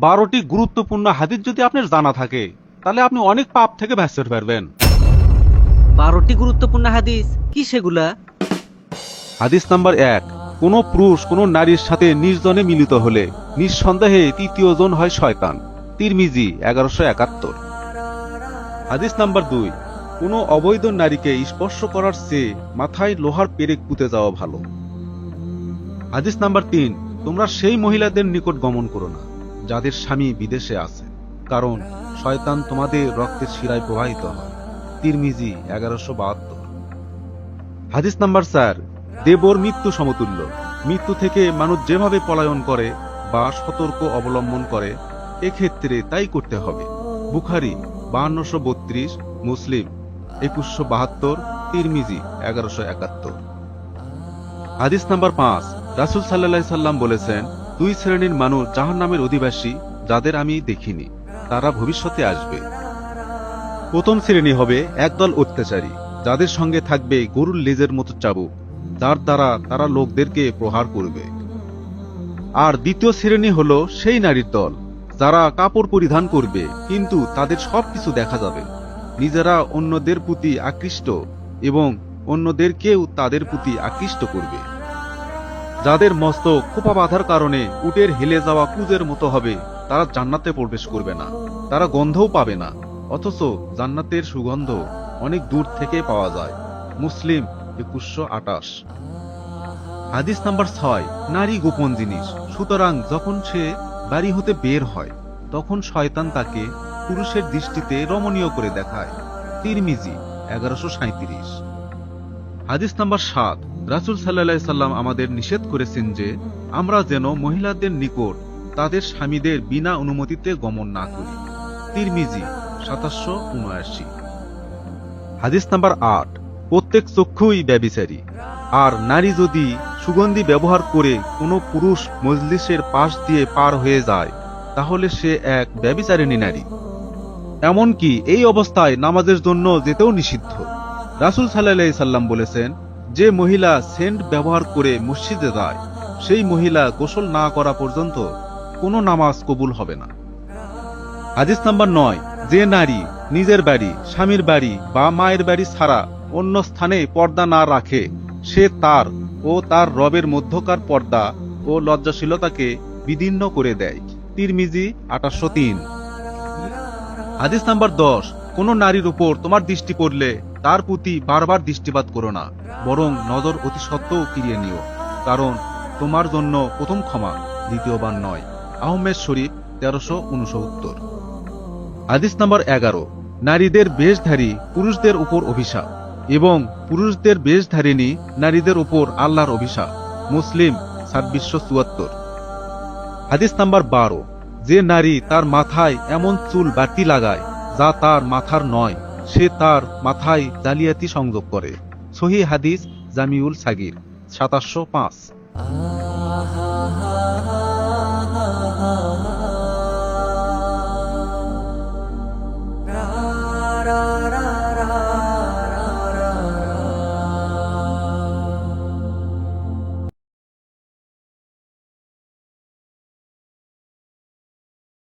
12টি গুরুত্বপূর্ণ হাদিস যদি আপনার জানা থাকে তাহলে আপনি অনেক পাপ থেকে বাঁচতে পারবেন। 12টি গুরুত্বপূর্ণ হাদিস কি সেগুলা? হাদিস নাম্বার 1, কোনো পুরুষ কোনো নারীর সাথে নির্জনে মিলিত হলে নিঃসন্দেহে তৃতীয় জন হয় শয়তান। তিরমিজি 1171। হাদিস নাম্বার 2, কোনো অবৈধ নারীকে স্পর্শ করার চেয়ে মাথায় লোহার পেরেক পুঁতে যাওয়া ভালো। হাদিস নাম্বার 3, তোমরা সেই মহিলাদের নিকট গমন করো না যাদের স্বামী বিদেশে আছে, কারণ শয়তান তোমাদের রক্তের শিরায় প্রবাহিত হয়। তিরমিজি 1172। হাদিস নাম্বার 4, দেবর মৃত্যু সমতুল্য। মৃত্যু থেকে মানুষ যেভাবে পলায়ন করে বা সতর্ক অবলম্বন করে এক্ষেত্রে তাই করতে হবে। বুখারী 5232, মুসলিম 2172, তিরমিজি 1171। হাদিস নাম্বার 5, রাসূল সাল্লাল্লাহু আলাইহি সাল্লাম বলেছেন, 2 শ্রেণীর মানুষ জাহান্নামের অধিবাসী যাদের আমি দেখিনি, তারা ভবিষ্যতে আসবে। প্রথম শ্রেণী হবে একদল অত্যাচারী, যাদের সঙ্গে থাকবে গরুর লেজের মতো চাবুক, যার দ্বারা তারা লোকদেরকে প্রহার করবে। আর দ্বিতীয় শ্রেণী হলো সেই নারীর দল যারা কাপড় পরিধান করবে কিন্তু তাদের সবকিছু দেখা যাবে, নিজেরা অন্যদের প্রতি আকৃষ্ট এবং অন্যদেরকেও তাদের প্রতি আকৃষ্ট করবে, যাদের মস্তক খোপা বাঁধার কারণে উটের হেলে যাওয়া কুজের মতো হবে। তারা জান্নাতে প্রবেশ করবে না, তারা গন্ধও পাবে না, অথচ জান্নাতের সুগন্ধ অনেক দূর থেকে পাওয়া যায়। মুসলিম 2128। হাদিস নাম্বার 6, নারী গোপন জিনিস, সুতরাং যখন সে বাড়ি হতে বের হয় তখন শয়তান তাকে পুরুষের দৃষ্টিতে রমণীয় করে দেখায়। তিরমিজি 1137। হাদিস নাম্বার 7, রাসূল সাল্লাল্লাহু আলাইহি সাল্লাম আমাদের নিষেধ করেছেন যে আমরা যেন মহিলাদের নিকট তাদের স্বামীদের বিনা অনুমতিতে গমন না করি। তিরমিজি 2779। হাদিস নাম্বার 8, প্রত্যেক চক্ষুই ব্যভিচারী, আর নারী যদি সুগন্ধি ব্যবহার করে কোনো পুরুষ মজলিসের পাশ দিয়ে পার হয়ে যায় তাহলে সে এক ব্যভিচারিণী নারী। এমনকি এই অবস্থায় নামাজের জন্য যেতেও নিষিদ্ধ। রাসূল সাল্লাল্লাহু আলাইহি সাল্লাম বলেছেন, যে মহিলা সেন্ট ব্যবহার করে মসজিদে যায় সেই মহিলা গোসল না করা পর্যন্ত কোনো নামাজ কবুল হবে না। হাদিস নাম্বার 9, যে নারী নিজের বাড়ি, স্বামীর বাড়ি বা মায়ের বাড়ি ছাড়া অন্য স্থানে পর্দা না রাখে সে তার ও তার রবের মধ্যকার পর্দা ও লজ্জাশীলতাকে বিদীর্ণ করে দেয়। তিরমিজি 2803। হাদিস নাম্বার 10, কোন নারীর উপর তোমার দৃষ্টি পড়লে তার প্রতি বারবার দৃষ্টিপাত করো না, বরং নজর অতি সত্ত্বেও ফিরিয়ে নিও, কারণ তোমার জন্য প্রথম ক্ষমা দ্বিতীয়বার নয়। আহমেদ শরীফ 1369। হাদিস নাম্বার 11, নারীদের বেশধারী পুরুষদের উপর অভিশাপ এবং পুরুষদের বেশধারিণী নারীদের উপর আল্লাহর অভিশাপ। মুসলিম 2674। হাদিস নাম্বার 12, যে নারী তার মাথায় এমন চুল বাড়তি লাগায় যা তার মাথার নয় সে তার মাথায় জালিয়াতি সংযোগ করে। সহিহ হাদিস জামিউল সাগির 2705।